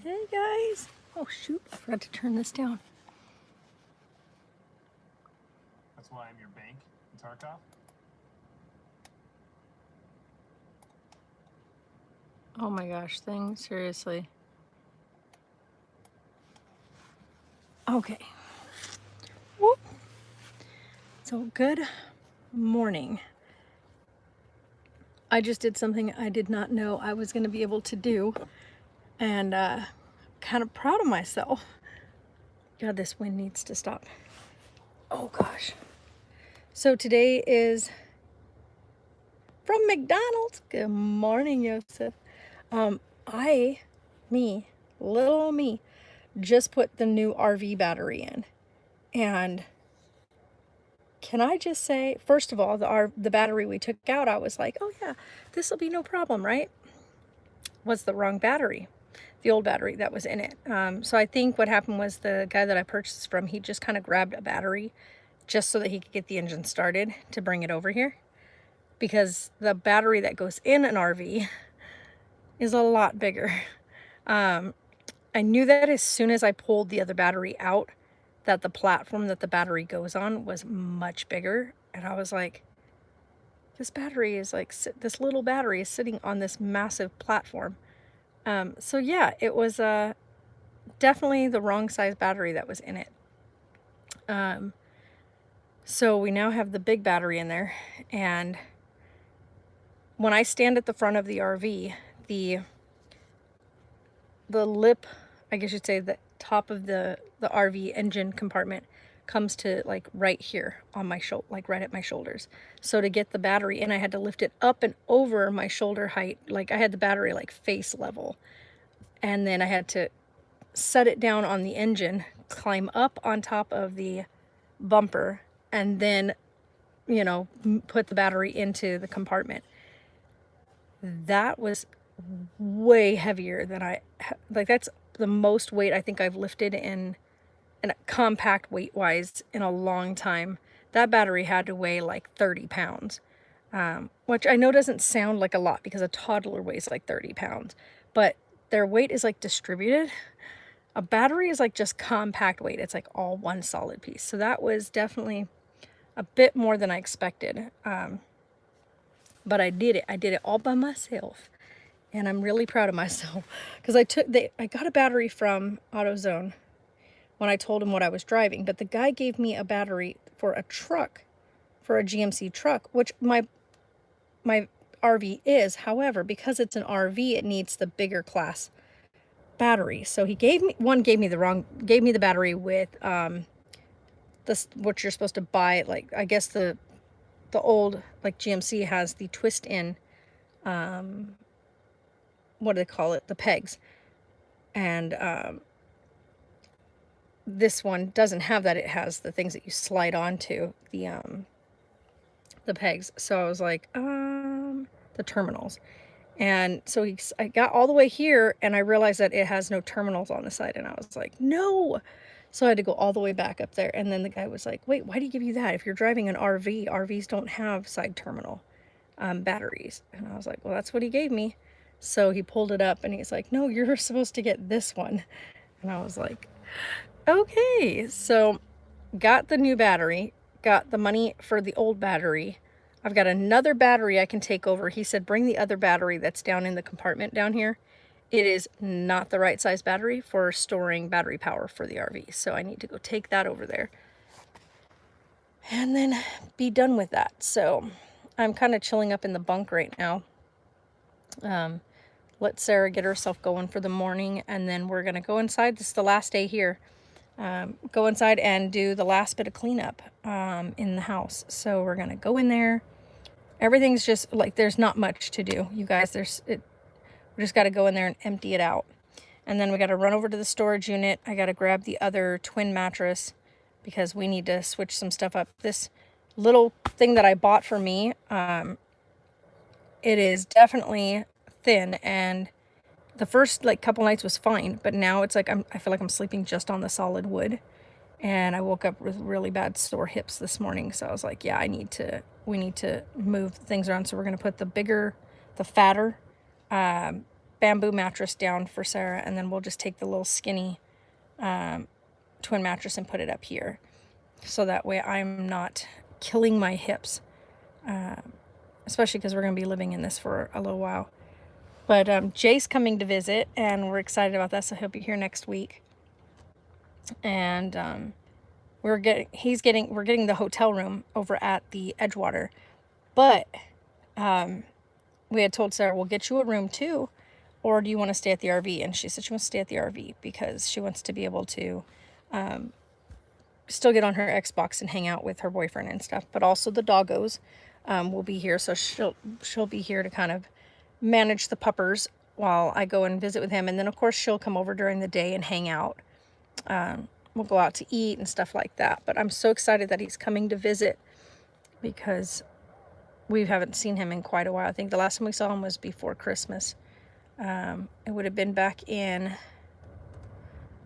Hey guys. Oh shoot, I forgot to turn this down. That's why I'm your bank in Tarkov. Oh my gosh, thing, seriously. Okay. Whoop. So good morning. I just did something I did not know I was going to be able to do, and kind of proud of myself. God, this wind needs to stop. Oh gosh. So today is from McDonald's. Good morning, Joseph. Little me, just put the new RV battery in, and can I just say, first of all, the battery we took out, I was like, oh yeah, this will be no problem, right? Was the wrong battery, the old battery that was in it. So I think what happened was the guy that I purchased from, he just kind of grabbed a battery just so that he could get the engine started to bring it over here, because the battery that goes in an RV is a lot bigger. I knew that as soon as I pulled the other battery out, that the platform that the battery goes on was much bigger. And I was like, this battery is like, this little battery is sitting on this massive platform. So yeah, it was definitely the wrong size battery that was in it. So we now have the big battery in there. And when I stand at the front of the RV, the lip, I guess you'd say the top of the RV engine compartment comes to like right here on my shoulder, like right at my shoulders. So to get the battery in, I had to lift it up and over my shoulder height. Like I had the battery like face level, and then I had to set it down on the engine, climb up on top of the bumper, and then, you know, put the battery into the compartment. That was way heavier than that's the most weight I think I've lifted in a compact weight wise in a long time. That battery had to weigh like 30 pounds, which I know doesn't sound like a lot because a toddler weighs like 30 pounds, but their weight is like distributed. A battery is like just compact weight. It's like all one solid piece. So that was definitely a bit more than I expected. But I did it. I did it all by myself. And I'm really proud of myself because I got a battery from AutoZone when I told him what I was driving, but the guy gave me a battery for a truck, for a GMC truck, which my RV is. However, because it's an RV, it needs the bigger class battery. So he gave me the battery with this, what you're supposed to buy, like I guess the old like GMC has the twist in, what do they call it, the pegs, and this one doesn't have that. It has the things that you slide onto the pegs. So I was like, the terminals. And so I got all the way here and I realized that it has no terminals on the side, and I was like, no. So I had to go all the way back up there, and then the guy was like, wait, why did he give you that? If you're driving an RV, RVs don't have side terminal batteries. And I was like, well, that's what he gave me. So he pulled it up and he's like, no, you're supposed to get this one. And I was like, okay. So got the new battery, got the money for the old battery. I've got another battery I can take over. He said, bring the other battery that's down in the compartment down here. It is not the right size battery for storing battery power for the RV. So I need to go take that over there and then be done with that. So I'm kind of chilling up in the bunk right now. Let Sarah get herself going for the morning, and then we're going to go inside. This is the last day here. Go inside and do the last bit of cleanup in the house. So we're going to go in there. Everything's just like, there's not much to do, you guys. We just got to go in there and empty it out. And then we got to run over to the storage unit. I got to grab the other twin mattress because we need to switch some stuff up. This little thing that I bought for me, it is definitely thin, and the first like couple nights was fine, but now it's like I feel like I'm sleeping just on the solid wood. And I woke up with really bad sore hips this morning, so I was like, yeah, we need to move things around. So we're going to put the fatter bamboo mattress down for Sarah, and then we'll just take the little skinny twin mattress and put it up here. So that way I'm not killing my hips, especially because we're going to be living in this for a little while. But Jay's coming to visit, and we're excited about that, so he'll be here next week. And we're getting the hotel room over at the Edgewater. But we had told Sarah, we'll get you a room too, or do you want to stay at the RV? And she said she wants to stay at the RV because she wants to be able to still get on her Xbox and hang out with her boyfriend and stuff. But also the doggos will be here, so she'll be here to kind of manage the puppers while I go and visit with him. And then of course she'll come over during the day and hang out. We'll go out to eat and stuff like that. But I'm so excited that he's coming to visit because we haven't seen him in quite a while. I think the last time we saw him was before Christmas. It would have been back in,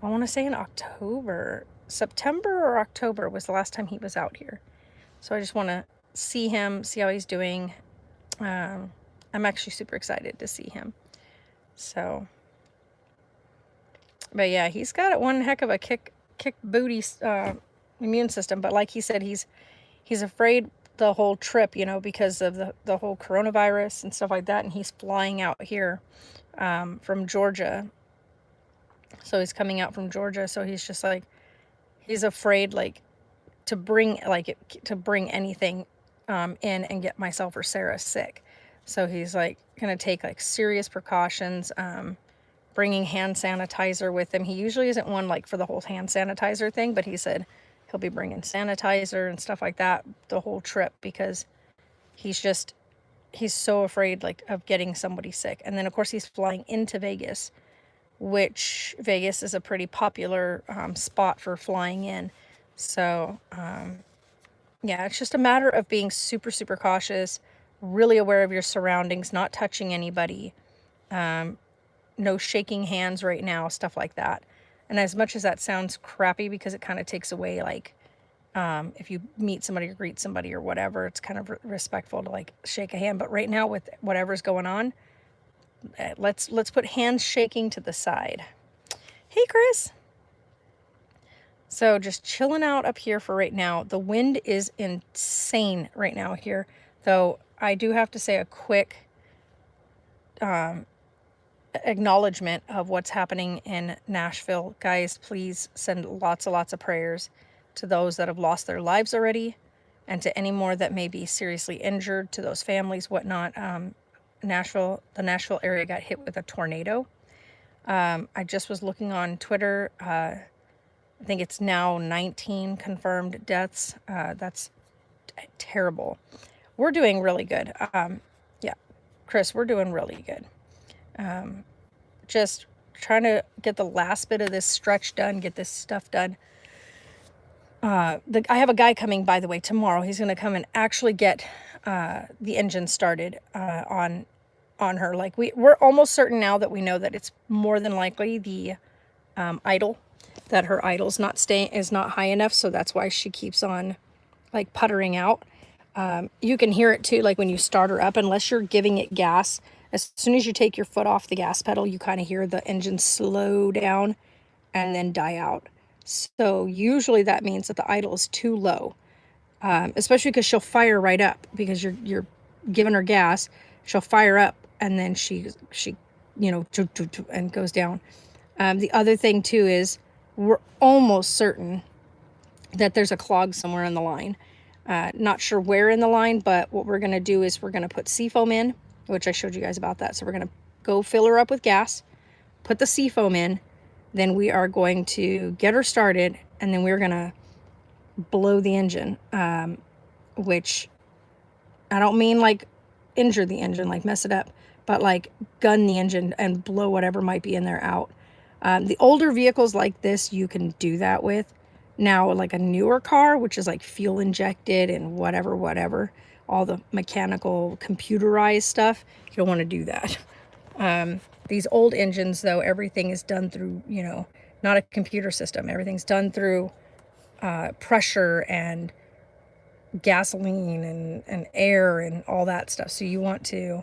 I want to say in October. September or October was the last time he was out here. So I just want to see him, see how he's doing. I'm actually super excited to see him. So, but yeah, he's got one heck of a kick booty immune system. But like he said, he's afraid the whole trip, you know, because of the whole coronavirus and stuff like that. And he's flying out here from Georgia. So he's coming out from Georgia. So he's just like, he's afraid like to bring anything in and get myself or Sarah sick. So he's like gonna take like serious precautions, bringing hand sanitizer with him. He usually isn't one like for the whole hand sanitizer thing, but he said he'll be bringing sanitizer and stuff like that the whole trip because he's so afraid like of getting somebody sick. And then of course he's flying into Vegas, which Vegas is a pretty popular spot for flying in. So yeah, it's just a matter of being super, super cautious, really aware of your surroundings, not touching anybody, no shaking hands right now, stuff like that. And as much as that sounds crappy because it kind of takes away like if you meet somebody or greet somebody or whatever, it's kind of respectful to like shake a hand. But right now with whatever's going on, let's put hands shaking to the side. Hey, Chris. So just chilling out up here for right now. The wind is insane right now here, though. I do have to say a quick acknowledgement of what's happening in Nashville. Guys, please send lots of prayers to those that have lost their lives already, and to any more that may be seriously injured, to those families, whatnot. The Nashville area got hit with a tornado. I just was looking on Twitter. I think it's now 19 confirmed deaths. That's terrible. We're doing really good. Yeah, Chris, we're doing really good. Just trying to get the last bit of this stretch done, get this stuff done. I have a guy coming, by the way, tomorrow. He's going to come and actually get the engine started on her. Like we're almost certain now that we know that it's more than likely the idle, that her idle's is not high enough, so that's why she keeps on like puttering out. You can hear it too, like when you start her up, unless you're giving it gas. As soon as you take your foot off the gas pedal, you kind of hear the engine slow down and then die out. So usually that means that the idle is too low, especially because she'll fire right up because you're giving her gas. She'll fire up and then she you know, and goes down. The other thing too is we're almost certain that there's a clog somewhere in the line. Not sure where in the line, but what we're going to do is we're going to put seafoam in, which I showed you guys about that. So we're going to go fill her up with gas, put the seafoam in, then we are going to get her started, and then we're going to blow the engine, which I don't mean like injure the engine, like mess it up, but like gun the engine and blow whatever might be in there out. The older vehicles like this, you can do that with. Now, like a newer car, which is like fuel injected and whatever, all the mechanical computerized stuff, you don't want to do that. These old engines, though, everything is done through, you know, not a computer system. Everything's done through pressure and gasoline and air and all that stuff. So you want to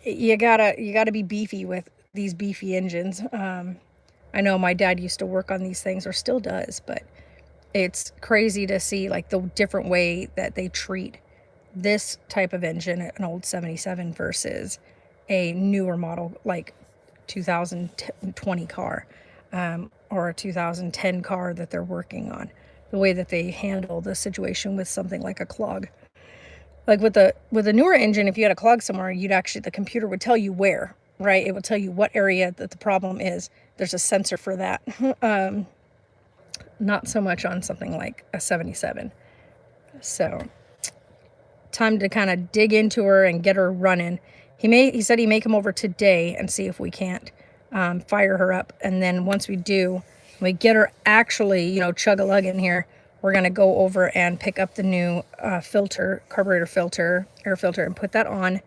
you gotta be beefy with these beefy engines. I know my dad used to work on these things, or still does, but it's crazy to see like the different way that they treat this type of engine, an old 77 versus a newer model like 2020 car, or a 2010 car that they're working on. The way that they handle the situation with something like a clog. Like with a newer engine, if you had a clog somewhere, the computer would tell you where, right? It would tell you what area that the problem is. There's a sensor for that. Not so much on something like a 77. So time to kind of dig into her and get her running. He said he may come over today and see if we can't fire her up. And then once we do, we get her actually, chug-a-lug in here, we're going to go over and pick up the new carburetor filter, air filter, and put that on,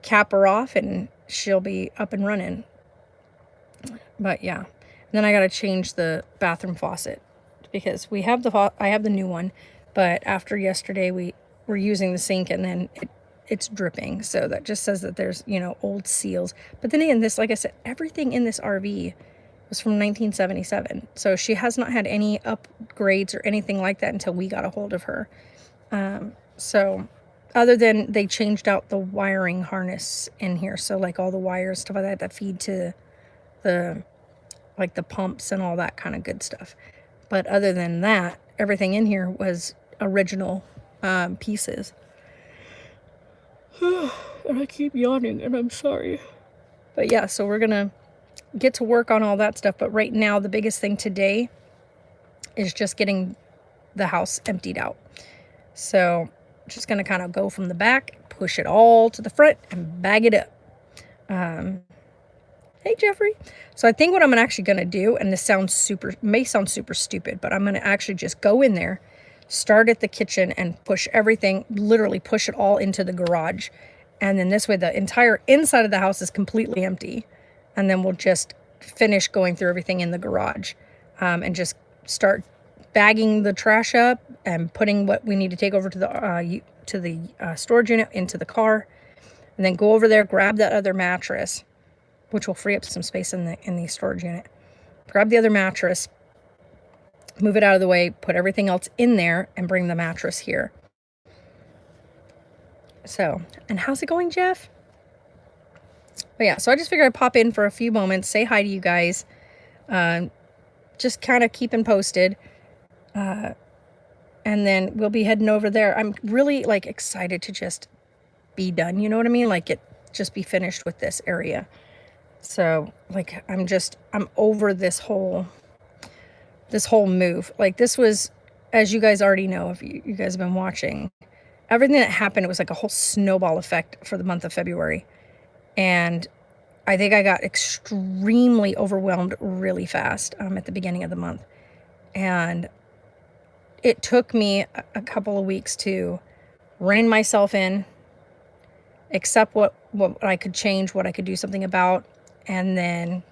cap her off, and she'll be up and running. But yeah, and then I got to change the bathroom faucet because I have the new one, but after yesterday we were using the sink and then it's dripping. So that just says that there's, old seals. But then again, like I said, everything in this RV was from 1977. So she has not had any upgrades or anything like that until we got a hold of her. So other than they changed out the wiring harness in here. So like all the wires, stuff like that feed to the pumps and all that kind of good stuff. But other than that, everything in here was original pieces. And I keep yawning and I'm sorry. But yeah, so we're going to get to work on all that stuff. But right now, the biggest thing today is just getting the house emptied out. So just going to kind of go from the back, push it all to the front and bag it up. Hey, Jeffrey. So I think what I'm actually going to do, and this may sound super stupid, but I'm going to actually just go in there, start at the kitchen and literally push it all into the garage. And then this way the entire inside of the house is completely empty. And then we'll just finish going through everything in the garage, and just start bagging the trash up and putting what we need to take over to the storage unit into the car, and then go over there, grab that other mattress, which will free up some space in the storage unit. Grab the other mattress, move it out of the way, put everything else in there, and bring the mattress here. So, and how's it going, Jeff? But yeah, so I just figured I'd pop in for a few moments, say hi to you guys, just kind of keeping posted, and then we'll be heading over there. I'm really excited to just be done, you know what I mean? Just be finished with this area. So I'm over this whole move. This was, as you guys already know, if you guys have been watching, everything that happened, it was like a whole snowball effect for the month of February. And I think I got extremely overwhelmed really fast at the beginning of the month. And it took me a couple of weeks to rein myself in, accept what I could change, what I could do something about, and then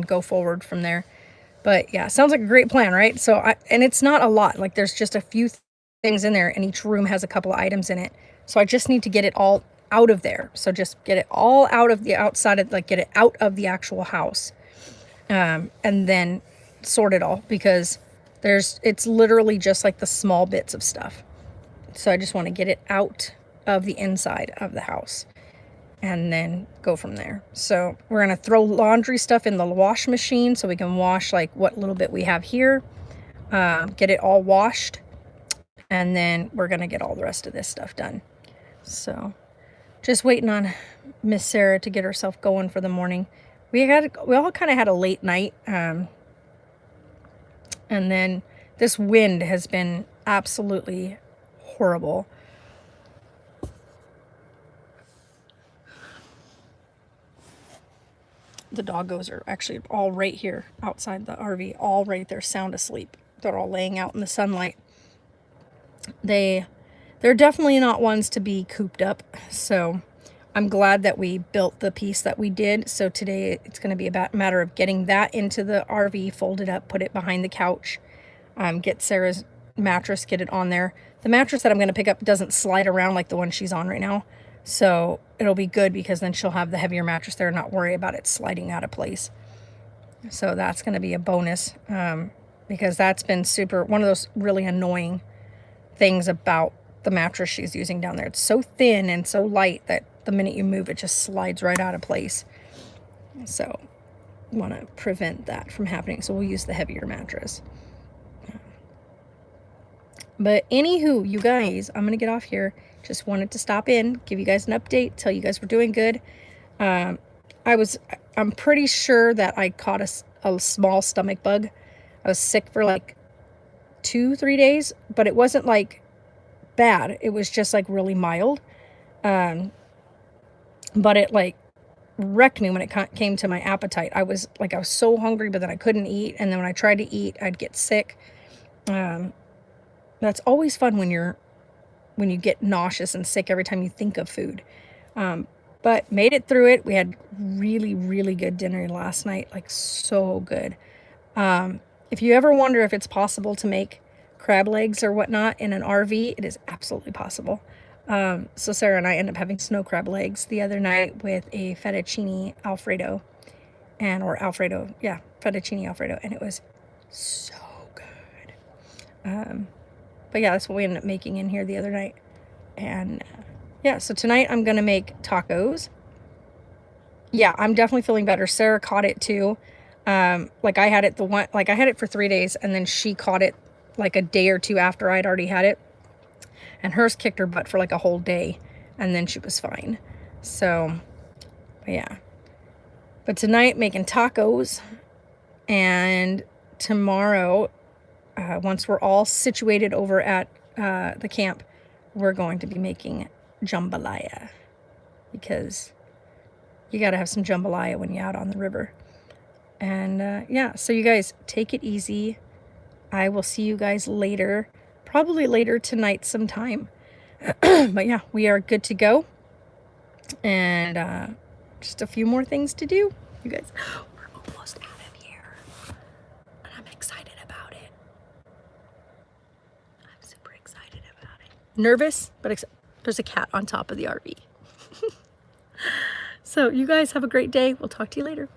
go forward from there. But yeah, sounds like a great plan, right? So and it's not a lot. There's just a few things in there, and each room has a couple of items in it. So I just need to get it all out of there. So just get it all out of the outside of, get it out of the actual house, and then sort it all, because it's literally just the small bits of stuff. So I just want to get it out of the inside of the house and then go from there. So we're going to throw laundry stuff in the wash machine so we can wash what little bit we have here, get it all washed, and then we're going to get all the rest of this stuff done. So just waiting on Miss Sarah to get herself going for the morning. We all kind of had a late night, and then this wind has been absolutely horrible. The doggos are actually all right here outside the RV, all right there, sound asleep. They're all laying out in the sunlight. They're definitely not ones to be cooped up. So I'm glad that we built the piece that we did. So today it's going to be a matter of getting that into the RV, fold it up, put it behind the couch, get Sarah's mattress, get it on there. The mattress that I'm going to pick up doesn't slide around like the one she's on right now. So it'll be good because then she'll have the heavier mattress there and not worry about it sliding out of place. So that's going to be a bonus, because that's been one of those really annoying things about the mattress she's using down there. It's so thin and so light that the minute you move it just slides right out of place. So want to prevent that from happening, so we'll use the heavier mattress. But anywho, you guys, I'm gonna get off here. Just wanted to stop in, give you guys an update, tell you guys we're doing good. I'm pretty sure that I caught a small stomach bug. I was sick for like 2-3 days, but it wasn't like bad. It was just like really mild. But it like wrecked me when it came to my appetite. I was so hungry, but then I couldn't eat. And then when I tried to eat, I'd get sick. That's always fun when you get nauseous and sick every time you think of food. But made it through it. We had really, really good dinner last night. Like so good. If you ever wonder if it's possible to make crab legs or whatnot in an RV, it is absolutely possible. So Sarah and I ended up having snow crab legs the other night with a fettuccine alfredo fettuccine alfredo, and it was so good. But yeah, that's what we ended up making in here the other night. And yeah, so tonight I'm gonna make tacos. Yeah, I'm definitely feeling better. Sarah caught it too. Like I had it for 3 days, and then she caught it like a day or two after I'd already had it. And hers kicked her butt for like a whole day, and then she was fine. So, yeah. But tonight, making tacos. And tomorrow, once we're all situated over at the camp, we're going to be making jambalaya. Because you got to have some jambalaya when you're out on the river. And yeah, so you guys, take it easy. I will see you guys later. Probably later tonight sometime. But yeah, we are good to go. And just a few more things to do. You guys, we're almost out of here. And I'm excited about it. I'm super excited about it. Nervous, but there's a cat on top of the RV. So you guys have a great day. We'll talk to you later.